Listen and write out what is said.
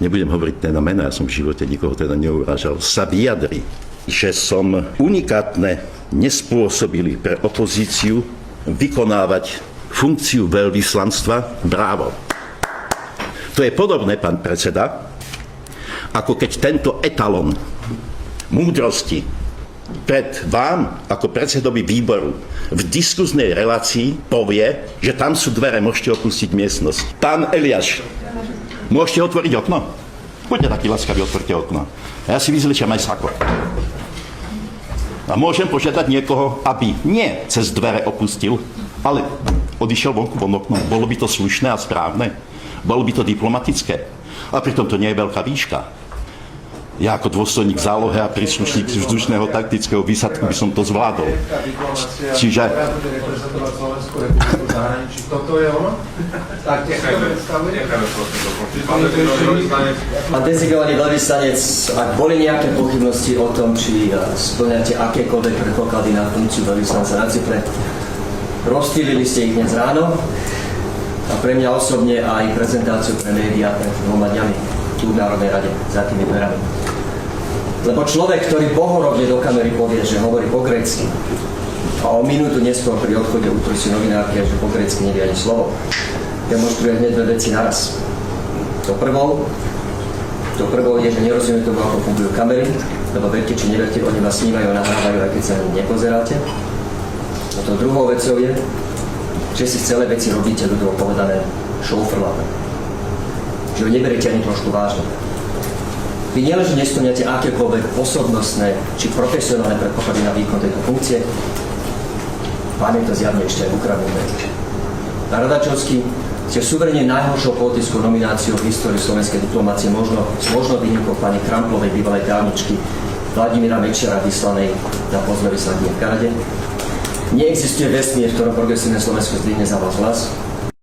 nebudem hovoriť teda mena, ja som v živote nikoho teda neurážal, sa vyjadri, že som unikátne nespôsobili pre opozíciu vykonávať funkciu veľvyslanstva, brávo. To je podobné, pán predseda, ako keď tento etalon múdrosti pred vám, ako predsedovi výboru, v diskuznej relácii povie, že tam sú dvere, môžete opustiť miestnosť. Pán Eliáš, môžete otvoriť okno? Poďte taký láskavý, otvorte okno. A ja si vyzliečam aj sako. A môžem požiadať niekoho, aby nie cez dvere opustil, ale odišiel vonku von oknom. Bolo by to slušné a správne? Bolo by to diplomatické? A pritom to nie je veľká výška. Ja ako dôstojník v zálohe a príslušník vzdušného taktického výsadku by som to zvládol. Čiže... Toto je ono? Tak, Pán dezignovaný veľvyslanec, ak boli nejaké pochybnosti o tom, či spĺňate akékoľvek predpoklady na funkciu veľvyslanca na Cypre, rozptýlili ste ich dnes ráno a pre mňa osobne aj prezentáciu pre médiá pred 2 dňami tu v Národnej rade za tými dverami. Lebo človek, ktorý bohorovne do kamery povie, že hovorí po grécky a o minútu neskôr pri odchode utrusí novinárke, že po grécky nevie ani slovo, demonstruje hneď 2 veci naraz. To prvou je, že nerozumie tomu, ako fungujú kamery, lebo verte či neverte, oni vás snímajú a nahrávajú, aj keď sa nepozeráte. A to druhou vecou je, že si celé veci robíte, ľudovo povedané, šoufrlaté. Že ho neberiete ani trošku vážne. Vy nielenže nesplňate akékoľvek osobnostné či profesionálne predpoklady na výkon tejto funkcie, vám je to zjavne ešte aj ukradnuté. Na Radačovský ste suverene najhoršou politickou nomináciou v histórii slovenskej diplomácie, možno výnimkou pani Kramplovej, bývalej právničky Vladimíra Mečiara, vyslanej na post veľvyslankyne v Kanade. Neexistuje vesmír, v ktorom progresívne Slovensko zdvihne za vás hlas.